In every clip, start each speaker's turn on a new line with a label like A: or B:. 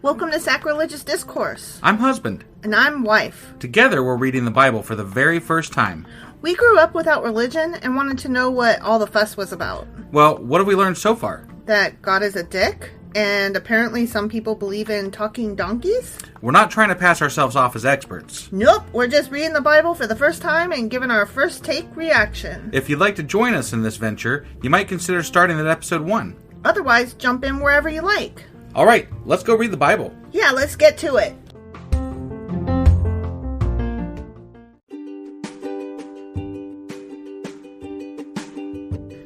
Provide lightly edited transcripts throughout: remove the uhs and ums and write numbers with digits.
A: Welcome to Sacrilegious Discourse.
B: I'm husband.
A: And I'm wife.
B: Together, we're reading the Bible for the very first time.
A: We grew up without religion and wanted to know what all the fuss was about.
B: Well, what have we learned so far?
A: That God is a dick, and apparently some people believe in talking donkeys?
B: We're not trying to pass ourselves off as experts.
A: Nope, we're just reading the Bible for the first time and giving our first take reaction.
B: If you'd like to join us in this venture, you might consider starting at episode 1.
A: Otherwise, jump in wherever you like.
B: All right, let's go read the Bible.
A: Yeah, let's get to it.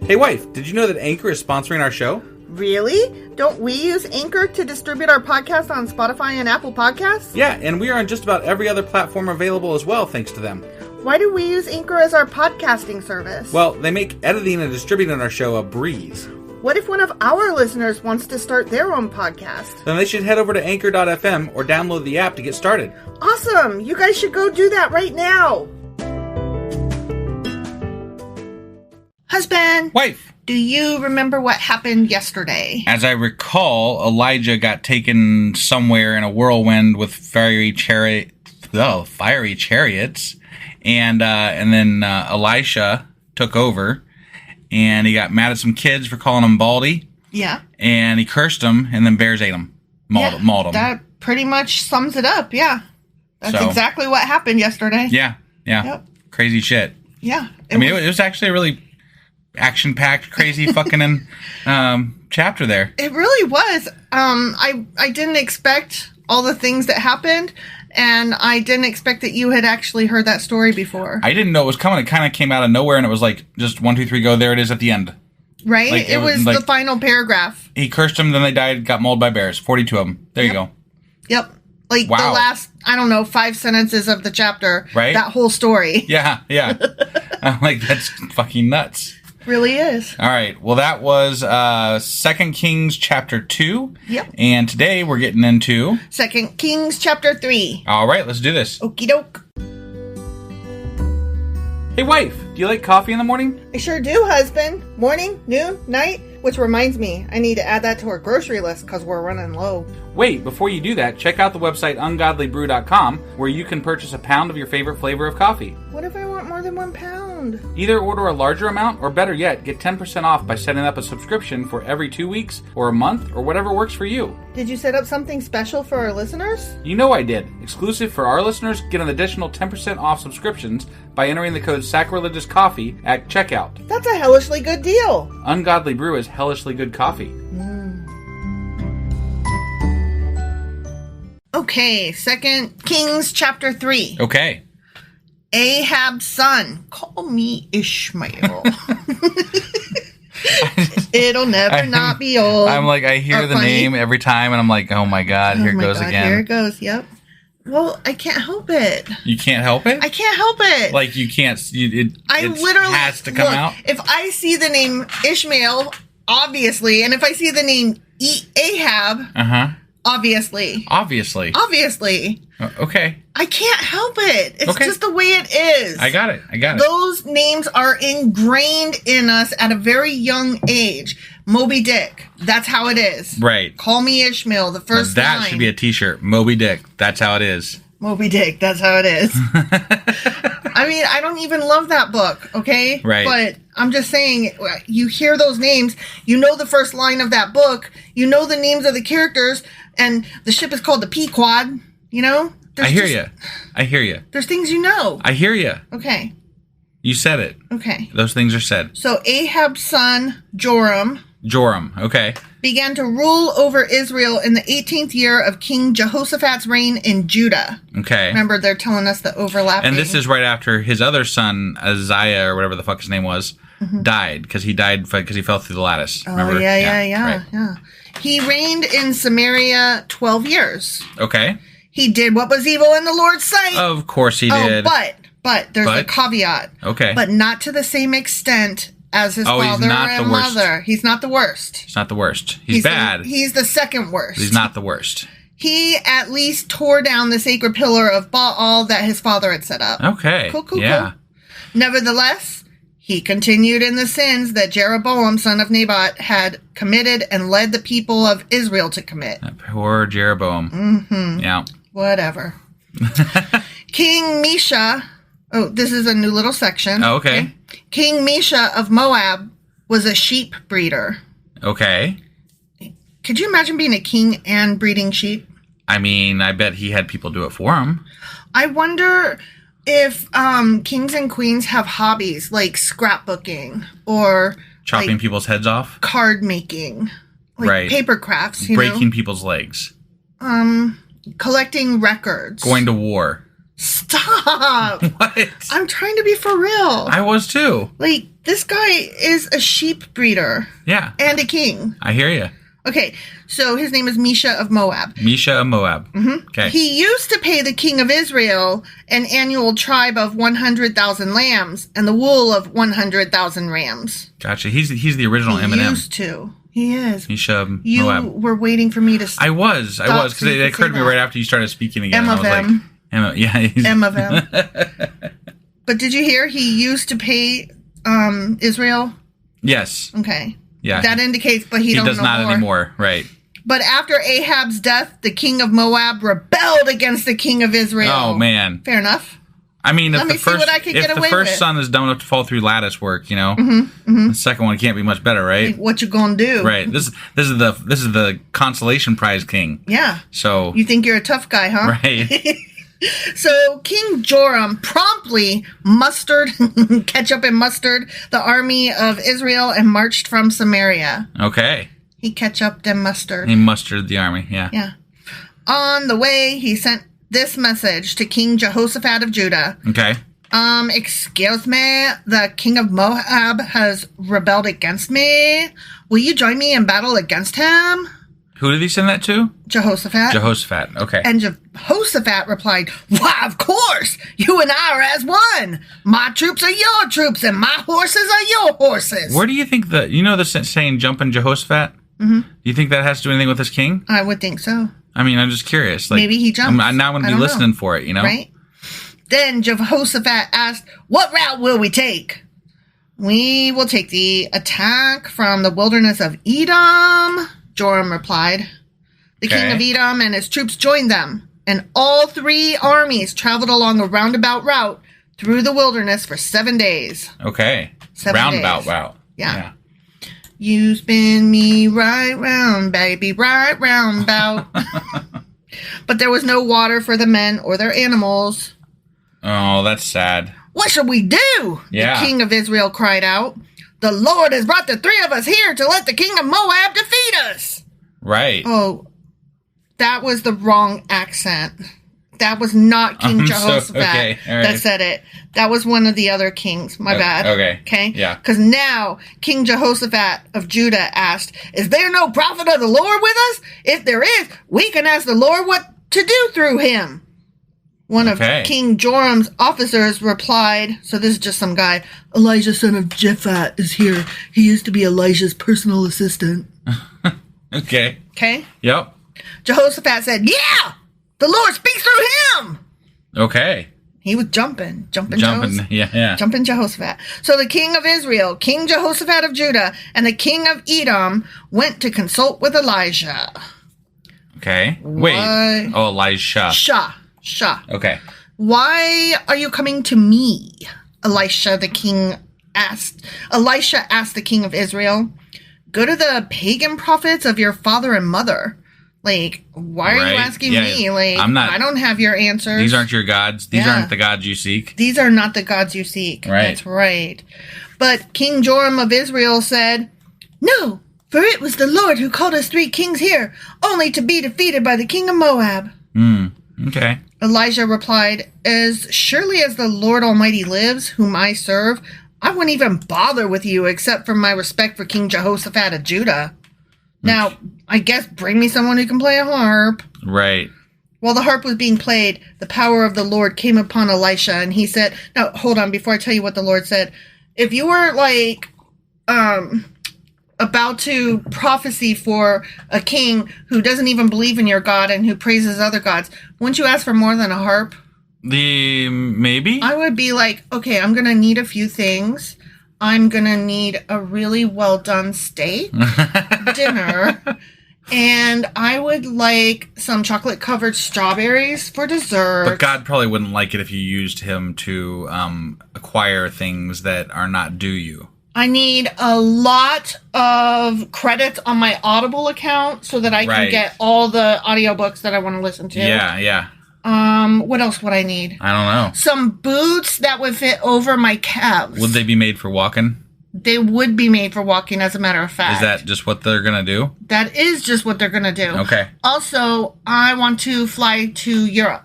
B: Hey wife, did you know that Anchor is sponsoring our show?
A: Really? Don't we use Anchor to distribute our podcast on Spotify and Apple Podcasts?
B: Yeah, and we are on just about every other platform available as well, thanks to them.
A: Why do we use Anchor as our podcasting service?
B: Well, they make editing and distributing our show a breeze.
A: What if one of our listeners wants to start their own podcast?
B: Then they should head over to anchor.fm or download the app to get started.
A: Awesome! You guys should go do that right now! Husband!
B: Wife!
A: Do you remember what happened yesterday?
B: As I recall, Elijah got taken somewhere in a whirlwind with fiery chariots, and then Elisha took over, and he got mad at some kids for calling him Baldy.
A: Yeah.
B: And he cursed them, and then bears ate them. Mauled them.
A: That pretty much sums it up, yeah. That's exactly what happened yesterday.
B: Yeah. Yep. Crazy shit.
A: Yeah.
B: It was actually a really action-packed, crazy fucking chapter there.
A: It really was. I didn't expect all the things that happened, and I didn't expect that you had actually heard that story before.
B: I didn't know it was coming. It kind of came out of nowhere, and it was like, just 1, 2, 3, go, there it is at the end.
A: Right? Like, it was like, the final paragraph.
B: He cursed them, then they died, got mauled by bears. 42 of them. There you go.
A: Yep. Like, the last, 5 sentences of the chapter. Right? That whole story.
B: Yeah. I'm like, that's fucking nuts.
A: Really is.
B: All right. Well, that was 2 Kings chapter 2.
A: Yep.
B: And today we're getting into
A: 2 Kings chapter 3.
B: All right. Let's do this.
A: Okie doke.
B: Hey, wife. Do you like coffee in the morning?
A: I sure do, husband. Morning, noon, night. Which reminds me, I need to add that to our grocery list because we're running low.
B: Wait, before you do that, check out the website ungodlybrew.com where you can purchase a pound of your favorite flavor of coffee.
A: What if I want more than 1 pound?
B: Either order a larger amount, or better yet, get 10% off by setting up a subscription for every 2 weeks or a month or whatever works for you.
A: Did you set up something special for our listeners?
B: You know I did. Exclusive for our listeners, get an additional 10% off subscriptions by entering the code SACRILEGIOUSCOFFEE at checkout.
A: That's a hellishly good deal.
B: Ungodly Brew is hellishly good coffee.
A: Okay, 2 Kings chapter 3.
B: Okay.
A: Ahab's son. Call me Ishmael. It'll never not be old.
B: I'm like, I hear the name every time, and I'm like, oh my God, here it goes again.
A: Here it goes, yep. Well, I can't help it.
B: You can't help it?
A: I can't help it.
B: Like, you can't, it literally has to come out?
A: If I see the name Ishmael, obviously, and if I see the name Ahab, obviously.
B: Okay.
A: I can't help it. It's just the way it is.
B: I got it.
A: Those names are ingrained in us at a very young age. Moby Dick. That's how it is.
B: Right.
A: Call me Ishmael, the first line.
B: That should be a t-shirt. Moby Dick. That's how it is.
A: Moby Dick. That's how it is. I mean, I don't even love that book, okay?
B: Right.
A: But I'm just saying, you hear those names, you know the first line of that book, you know the names of the characters, and the ship is called the Pequod, you know?
B: I hear you.
A: There's things you know.
B: I hear you.
A: Okay.
B: You said it.
A: Okay.
B: Those things are said.
A: So Ahab's son, Joram,
B: okay,
A: began to rule over Israel in the 18th year of King Jehoshaphat's reign in Judah.
B: Okay.
A: Remember, they're telling us the overlapping.
B: And this is right after his other son, Isaiah, or whatever the fuck his name was, died, because he fell through the lattice. Remember?
A: Oh, yeah. He reigned in Samaria 12 years.
B: Okay.
A: He did what was evil in the Lord's sight.
B: Of course he did.
A: But there's a caveat.
B: Okay.
A: But not to the same extent as his father and mother. He's not the worst.
B: He's not the worst. He's bad.
A: He's the second worst.
B: He's not the worst.
A: He at least tore down the sacred pillar of Baal that his father had set up.
B: Okay.
A: Cool. Nevertheless, He continued in the sins that Jeroboam, son of Nebat, had committed and led the people of Israel to commit.
B: That poor Jeroboam.
A: Mm-hmm.
B: Yeah.
A: Whatever. King Mesha... Oh, this is a new little section.
B: Oh, okay.
A: King Mesha of Moab was a sheep breeder.
B: Okay.
A: Could you imagine being a king and breeding sheep?
B: I mean, I bet he had people do it for him.
A: I wonder if kings and queens have hobbies like scrapbooking or
B: chopping people's heads off,
A: card making, like paper crafts,
B: breaking people's legs,
A: collecting records,
B: going to war.
A: Stop!
B: What?
A: I'm trying to be for real.
B: I was too.
A: Like, this guy is a sheep breeder.
B: Yeah.
A: And a king.
B: I hear you.
A: Okay, so his name is Mesha of Moab.
B: Mesha of Moab.
A: Mm-hmm.
B: Okay.
A: He used to pay the king of Israel an annual tribe of 100,000 lambs and the wool of 100,000 rams.
B: Gotcha. He's the original Eminem.
A: He used to. He is.
B: Mesha of Moab.
A: You were waiting for me to
B: I was, because it occurred to me right after you started speaking again.
A: M of M.
B: Emma, yeah.
A: M of M. But did you hear he used to pay Israel?
B: Yes.
A: Okay.
B: Yeah.
A: That indicates, but he
B: does not anymore. Right.
A: But after Ahab's death, the king of Moab rebelled against the king of Israel.
B: Oh, man.
A: Fair enough.
B: I mean, if
A: see what I could get away
B: the first
A: with.
B: son is dumb enough to fall through lattice work, the second one can't be much better, right?
A: Like, what you gonna do?
B: Right. This is the consolation prize king.
A: Yeah.
B: So
A: you think you're a tough guy, huh?
B: Right.
A: So King Joram promptly mustered ketchup and mustard the army of Israel and marched from Samaria.
B: Okay.
A: He ketchuped and mustard.
B: He mustered the army, yeah.
A: Yeah. On the way, he sent this message to King Jehoshaphat of Judah.
B: Okay.
A: Excuse me, the king of Moab has rebelled against me. Will you join me in battle against him?
B: Who did he send that to?
A: Jehoshaphat.
B: Jehoshaphat, okay.
A: And Jehoshaphat replied, why, of course, you and I are as one. My troops are your troops, and my horses are your horses.
B: Where do you think the saying, jumping Jehoshaphat? Mm-hmm. Do you think that has to do anything with this king?
A: I would think so.
B: I mean, I'm just curious. Like,
A: maybe he jumps.
B: I'm going to be listening for it,
A: Right? Then Jehoshaphat asked, what route will we take? We will take the attack from the wilderness of Edom, Joram replied. The king of Edom and his troops joined them, and all three armies traveled along a roundabout route through the wilderness for 7 days.
B: Okay.
A: 7
B: roundabout
A: days.
B: route.
A: Yeah. You spin me right round, baby, right round bout. But there was no water for the men or their animals.
B: Oh, that's sad.
A: What shall we do?
B: Yeah.
A: The king of Israel cried out. The Lord has brought the three of us here to let the king of Moab defeat us.
B: Right.
A: Oh, that was the wrong accent. That was not King Jehoshaphat that said it. That was one of the other kings. My bad.
B: Okay.
A: Okay?
B: Yeah.
A: Because now King Jehoshaphat of Judah asked, is there no prophet of the Lord with us? If there is, we can ask the Lord what to do through him. One of King Joram's officers replied, so this is just some guy, Elijah son of Japhat is here. He used to be Elijah's personal assistant.
B: Okay.
A: Okay?
B: Yep.
A: Jehoshaphat said, yeah! The Lord speaks through him!
B: Okay.
A: He was jumping
B: yeah.
A: Jumping Jehoshaphat. So the king of Israel, King Jehoshaphat of Judah, and the king of Edom went to consult with Elijah.
B: Okay. Wait. Oh, Elisha.
A: Shah.
B: Okay.
A: Why are you coming to me? Elisha asked the king of Israel. Go to the pagan prophets of your father and mother. Like, why are you asking me? Like, I don't have your answers.
B: These aren't your gods. These aren't the gods you seek.
A: These are not the gods you seek.
B: Right.
A: That's right. But King Joram of Israel said, no, for it was the Lord who called us 3 kings here, only to be defeated by the king of Moab.
B: Okay.
A: Elijah replied, as surely as the Lord Almighty lives, whom I serve, I wouldn't even bother with you except for my respect for King Jehoshaphat of Judah. Now, I guess bring me someone who can play a harp.
B: Right.
A: While the harp was being played, the power of the Lord came upon Elisha, and he said, now, hold on, before I tell you what the Lord said. If you were, like, about to prophecy for a king who doesn't even believe in your God and who praises other gods, wouldn't you ask for more than a harp?
B: Maybe?
A: I would be like, okay, I'm going to need a few things. I'm going to need a really well done steak dinner. And I would like some chocolate covered strawberries for dessert.
B: But God probably wouldn't like it if you used him to acquire things that are not due you.
A: I need a lot of credits on my Audible account so that I can get all the audiobooks that I want to listen to.
B: Yeah.
A: What else would I need?
B: I don't know.
A: Some boots that would fit over my calves.
B: Would they be made for walking?
A: They would be made for walking, as a matter of fact.
B: Is that just what they're going to do?
A: That is just what they're going to do.
B: Okay.
A: Also, I want to fly to Europe.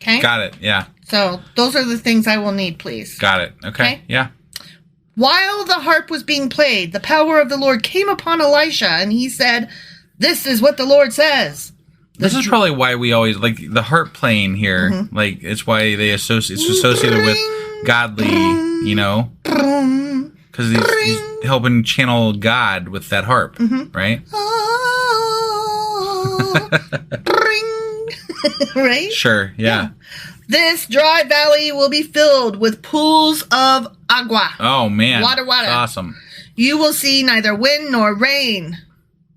A: Okay?
B: Got it, yeah.
A: So, those are the things I will need, please.
B: Got it, okay. Yeah.
A: While the harp was being played, the power of the Lord came upon Elisha, and he said, "This is what the Lord says."
B: This is probably why we always, like, the harp playing here, like, it's why it's associated with godly, you know? Because he's helping channel God with that harp, right?
A: Right?
B: Sure, yeah.
A: This dry valley will be filled with pools of agua.
B: Oh, man.
A: Water.
B: That's awesome.
A: You will see neither wind nor rain.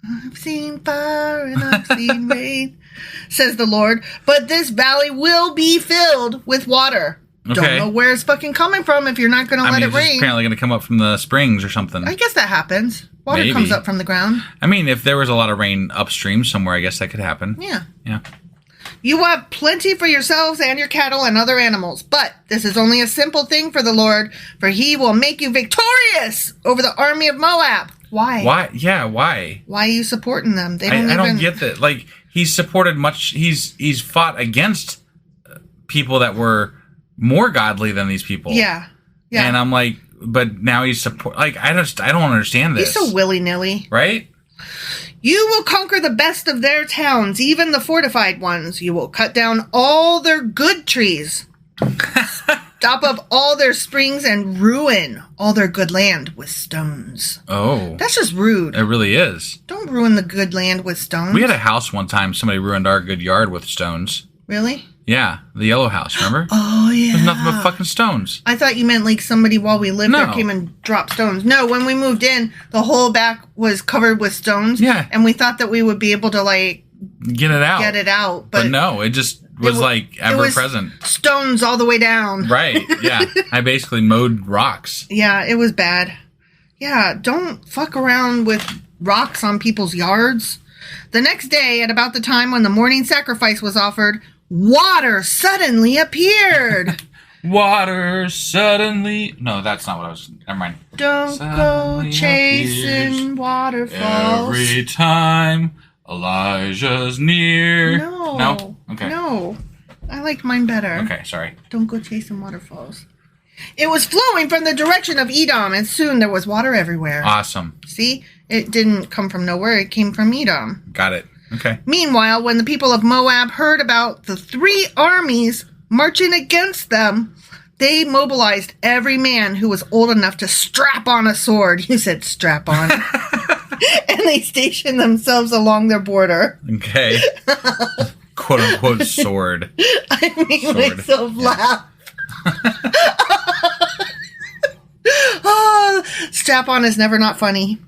A: I've seen fire and I've seen rain, says the Lord. But this valley will be filled with water.
B: Okay.
A: Don't know where it's fucking coming from if you're not going to let it rain.
B: It's apparently going to come up from the springs or something.
A: I guess that happens. Water comes up from the ground.
B: I mean, if there was a lot of rain upstream somewhere, I guess that could happen.
A: Yeah.
B: Yeah.
A: You will have plenty for yourselves and your cattle and other animals. But this is only a simple thing for the Lord, for he will make you victorious over the army of Moab. Why?
B: Why? Yeah, why?
A: Why are you supporting them? They
B: I don't get that. Like, he's supported much. He's fought against people that were more godly than these people.
A: Yeah.
B: And I'm like, but now he's support. Like, I don't understand this.
A: He's so willy-nilly.
B: Right?
A: You will conquer the best of their towns, even the fortified ones. You will cut down all their good trees, stop up all their springs, and ruin all their good land with stones.
B: Oh.
A: That's just rude.
B: It really is.
A: Don't ruin the good land with stones.
B: We had a house one time, somebody ruined our good yard with stones.
A: Really?
B: Yeah, the yellow house, remember?
A: Oh, yeah.
B: There's nothing but fucking stones.
A: I thought you meant like somebody while we lived there came and dropped stones. No, when we moved in, the whole back was covered with stones.
B: Yeah.
A: And we thought that we would be able to like
B: get it out.
A: But
B: no, it just was like ever present.
A: Stones all the way down.
B: Right, yeah. I basically mowed rocks.
A: Yeah, it was bad. Yeah, don't fuck around with rocks on people's yards. The next day, at about the time when the morning sacrifice was offered, water suddenly appeared.
B: Water suddenly... No, that's not what I was... Never mind.
A: Don't suddenly go chasing waterfalls.
B: Every time Elijah's near.
A: No.
B: Okay.
A: No. I liked mine better.
B: Okay, sorry.
A: Don't go chasing waterfalls. It was flowing from the direction of Edom, and soon there was water everywhere.
B: Awesome.
A: See? It didn't come from nowhere. It came from Edom.
B: Got it. Okay.
A: Meanwhile, when the people of Moab heard about the 3 armies marching against them, they mobilized every man who was old enough to strap on a sword. You said strap on. And they stationed themselves along their border.
B: Okay. Quote unquote sword.
A: I made myself laugh. Oh, strap on is never not funny.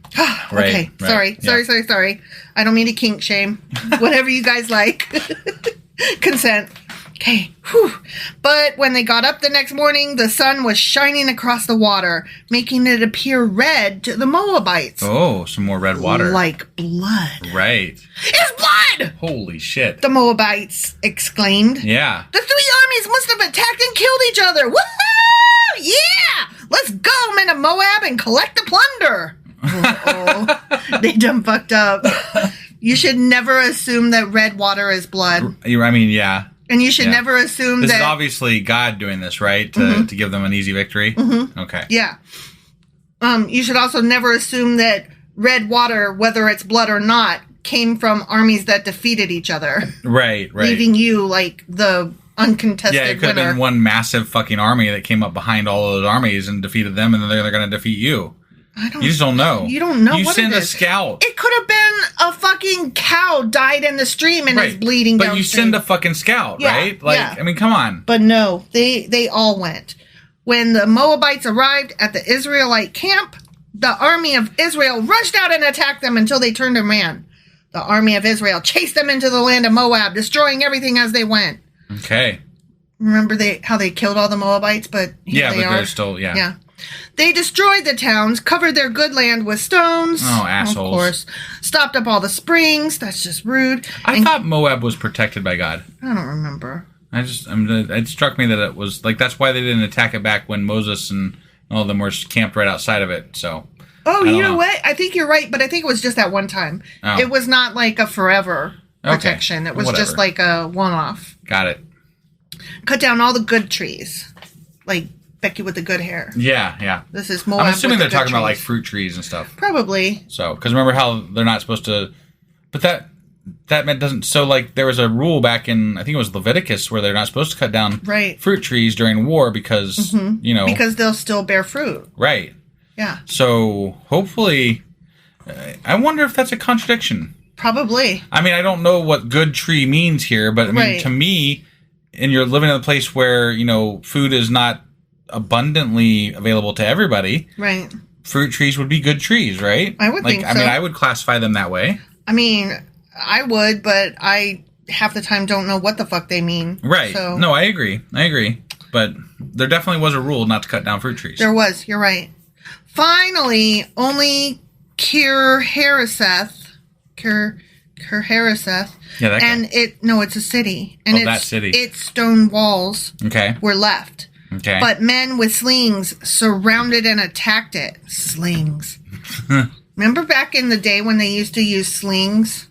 A: Okay,
B: right.
A: Sorry. I don't mean to kink shame. Whatever you guys like. Consent. Okay. Whew. But when they got up the next morning, the sun was shining across the water, making it appear red to the Moabites.
B: Oh, some more red water.
A: Like blood.
B: Right.
A: It's blood!
B: Holy shit.
A: The Moabites exclaimed.
B: Yeah.
A: The 3 armies must have attacked and killed each other. Woohoo! Yeah! Let's go, men of Moab, and collect the plunder. Uh-oh. They done fucked up. You should never assume that red water is blood.
B: I mean, yeah.
A: And you should never assume
B: this
A: that...
B: This is obviously God doing this, right? To give them an easy victory? Mm-hmm. Okay.
A: Yeah. You should also never assume that red water, whether it's blood or not, came from armies that defeated each other.
B: Right.
A: Leaving you, like, the uncontested winner.
B: Yeah, it could have been one massive fucking army that came up behind all of those armies and defeated them, and then they're going to defeat you. You just don't know.
A: You don't know.
B: You
A: what
B: send
A: it
B: a
A: is.
B: scout.
A: It could have been a fucking cow died in the stream and is bleeding downstream.
B: But you send a fucking scout, right? Like, I mean, come on.
A: But no, they all went. When the Moabites arrived at the Israelite camp, the army of Israel rushed out and attacked them until they turned and ran. The army of Israel chased them into the land of Moab, destroying everything as they went.
B: Okay.
A: Remember how they killed all the Moabites, but here they are.
B: They're still,
A: Yeah. They destroyed the towns, covered their good land with stones.
B: Oh, assholes.
A: Of course. Stopped up all the springs. That's just rude.
B: I thought Moab was protected by God.
A: I don't remember.
B: It struck me that it was, like, that's why they didn't attack it back when Moses and all of them were camped right outside of it, so.
A: Oh, you know what? I think you're right, but I think it was just that one time. Oh. It was not like a forever protection. Okay. It was just like a one-off.
B: Got it.
A: Cut down all the good trees. Like Becky with the good hair.
B: Yeah.
A: This is Moab.
B: I'm assuming they're talking about like fruit trees and stuff.
A: Probably.
B: So, because remember how they're not supposed to, but that doesn't, so like there was a rule back in, I think it was Leviticus, where they're not supposed to cut down fruit trees during war because,
A: because they'll still bear fruit.
B: Right.
A: Yeah.
B: So, hopefully, I wonder if that's a contradiction.
A: Probably.
B: I mean, I don't know what good tree means here, but I mean, to me, and you're living in a place where, food is not abundantly available to everybody.
A: Right.
B: Fruit trees would be good trees, right?
A: I would think so.
B: I mean, I would classify them that way.
A: I mean, I would, but I half the time don't know what the fuck they mean.
B: Right.
A: So.
B: No, I agree. But there definitely was a rule not to cut down fruit trees.
A: There was. You're right. Finally, only Kir-Hareseth.
B: Yeah, that
A: and
B: guy.
A: it's a city. And
B: that city.
A: Its stone walls were left.
B: Okay.
A: But men with slings surrounded and attacked it. Slings. Remember back in the day when they used to use slings?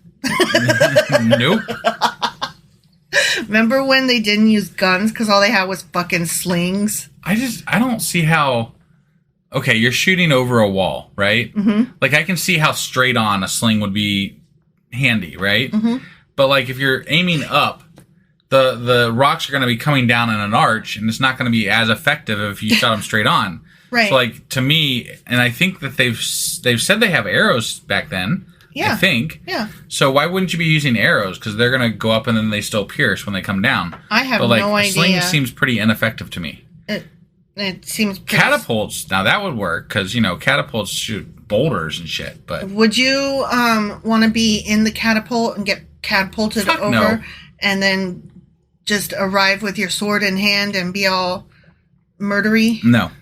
B: Nope.
A: Remember when they didn't use guns because all they had was fucking slings?
B: I don't see how... Okay, you're shooting over a wall, right?
A: Mm-hmm.
B: Like, I can see how straight on a sling would be handy, right?
A: Mm-hmm.
B: But, like, if you're aiming up, the rocks are going to be coming down in an arch, and it's not going to be as effective if you shot them straight on.
A: Right.
B: So, like, to me, and I think that they've said they have arrows back then.
A: Yeah.
B: I think.
A: Yeah.
B: So why wouldn't you be using arrows? Because they're going to go up and then they still pierce when they come down.
A: I have no idea.
B: Sling seems pretty ineffective to me.
A: It seems pretty...
B: Catapults, now that would work, because, catapults shoot boulders and shit, but...
A: Would you want to be in the catapult and get catapulted over
B: no.
A: and then just arrive with your sword in hand and be all murdery?
B: No.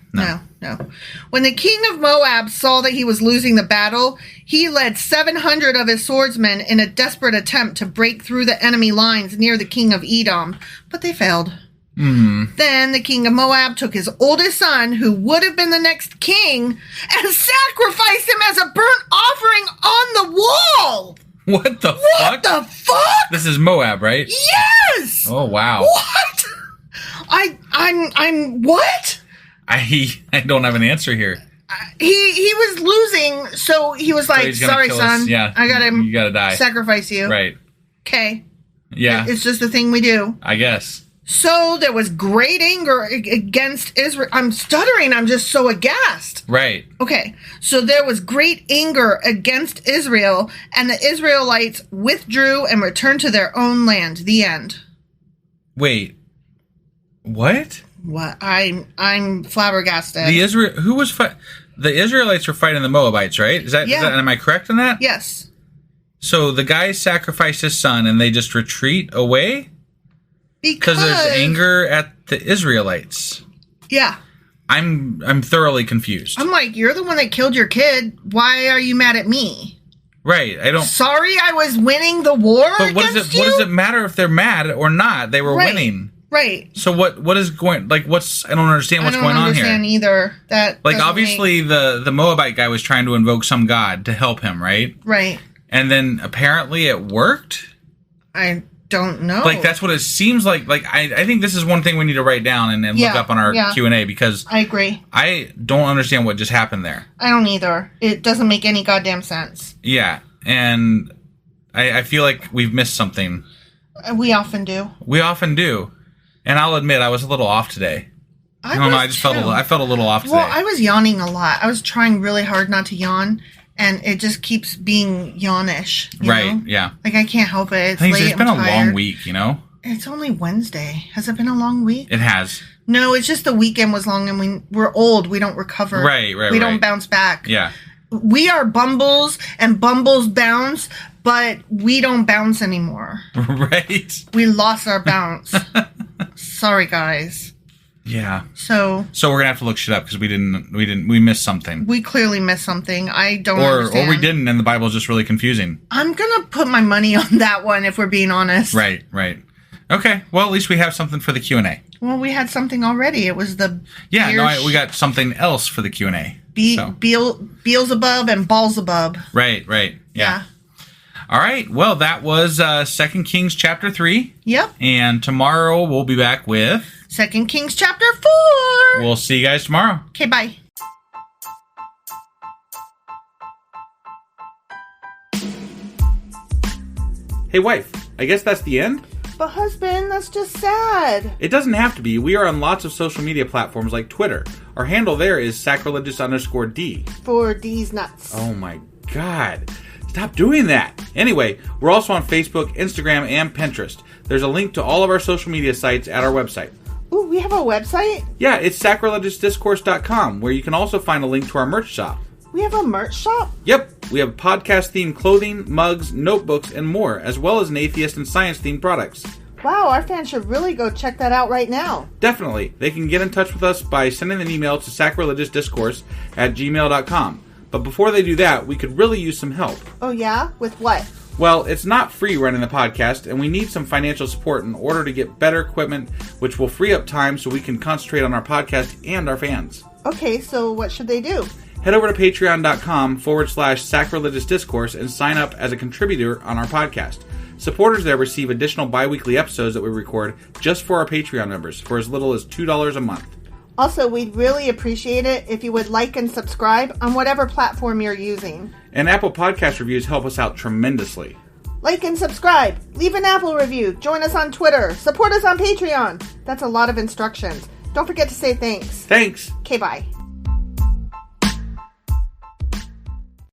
A: When the king of Moab saw that he was losing the battle, he led 700 of his swordsmen in a desperate attempt to break through the enemy lines near the king of Edom, but they failed.
B: Mm.
A: Then the king of Moab took his oldest son, who would have been the next king, and sacrificed him as a burnt offering on the wall.
B: What the fuck?
A: What the fuck?
B: This is Moab, right?
A: Yes.
B: Oh wow.
A: What? I'm what?
B: I don't have an answer here.
A: He was losing, so he was like, "Sorry, son.
B: Yeah,
A: you
B: gotta die.
A: Sacrifice you."
B: Right.
A: Okay.
B: Yeah.
A: It's just a thing we do.
B: I guess.
A: So there was great anger against Israel. I'm stuttering. I'm just so aghast.
B: Right.
A: Okay. So there was great anger against Israel, and the Israelites withdrew and returned to their own land. The end.
B: Wait. What?
A: What? I'm flabbergasted.
B: The Israelites were fighting the Moabites, right? Is that am I correct in that?
A: Yes.
B: So the guy sacrificed his son and they just retreat away? Because there's anger at the Israelites.
A: Yeah.
B: I'm thoroughly confused.
A: I'm like, you're the one that killed your kid. Why are you mad at me?
B: Right.
A: Sorry, I was winning the war against you?
B: What does it matter if they're mad or not? They were winning.
A: Right.
B: So what is going, like, I don't understand what's going on here.
A: I don't understand either. That
B: like, obviously the Moabite guy was trying to invoke some god to help him, right?
A: Right.
B: And then apparently it worked?
A: I don't know.
B: Like, that's what it seems like. Like, I think this is one thing we need to write down and look up on our Q&A, because
A: I agree.
B: I don't understand what just happened there.
A: I don't either. It doesn't make any goddamn sense.
B: Yeah. And I feel like we've missed something.
A: We often do.
B: And I'll admit, I was a little off today. I don't know. I felt a little off today.
A: Well, I was yawning a lot. I was trying really hard not to yawn, and it just keeps being yawnish.
B: Right?
A: Know?
B: Yeah.
A: Like, I can't help it. It's late.
B: It's been a long week.
A: It's only Wednesday. Has it been a long week?
B: It has.
A: No, it's just the weekend was long and we're old. We don't recover.
B: Right.
A: We don't bounce back.
B: Yeah.
A: We are Bumbles and Bumbles bounce, but we don't bounce anymore.
B: Right.
A: We lost our bounce. Sorry, guys.
B: Yeah.
A: So
B: we're gonna have to look shit up because we missed something.
A: We clearly missed something. I don't understand.
B: Or we didn't, and the Bible's just really confusing.
A: I'm gonna put my money on that one if we're being honest.
B: Right. Okay. Well, at least we have something for the Q&A.
A: Well, we had something already. It was the
B: we got something else for the Q&A.
A: Beelzebub and Ballsabub.
B: Right. Yeah. All right. Well, that was 2 Kings chapter 3.
A: Yep.
B: And tomorrow we'll be back with
A: 2 Kings chapter 4.
B: We'll see you guys tomorrow.
A: Okay, bye.
B: Hey, wife. I guess that's the end?
A: But husband, that's just sad.
B: It doesn't have to be. We are on lots of social media platforms like Twitter. Our handle there is sacrilegious_D.
A: For D's nuts.
B: Oh my God. Stop doing that. Anyway, we're also on Facebook, Instagram, and Pinterest. There's a link to all of our social media sites at our website.
A: Ooh, we have a website?
B: Yeah, it's sacrilegiousdiscourse.com, where you can also find a link to our merch shop.
A: We have a merch shop?
B: Yep, we have podcast-themed clothing, mugs, notebooks, and more, as well as an atheist and science-themed products.
A: Wow, our fans should really go check that out right now.
B: Definitely. They can get in touch with us by sending an email to sacrilegiousdiscourse@gmail.com. But before they do that, we could really use some help.
A: Oh yeah? With what?
B: Well, it's not free running the podcast, and we need some financial support in order to get better equipment, which will free up time so we can concentrate on our podcast and our fans.
A: Okay, so what should they do?
B: Head over to patreon.com/sacrilegiousdiscourse and sign up as a contributor on our podcast. Supporters there receive additional bi-weekly episodes that we record just for our Patreon members for as little as $2 a month.
A: Also, we'd really appreciate it if you would like and subscribe on whatever platform you're using.
B: And Apple Podcast reviews help us out tremendously.
A: Like and subscribe. Leave an Apple review. Join us on Twitter. Support us on Patreon. That's a lot of instructions. Don't forget to say thanks.
B: Thanks.
A: Okay, bye.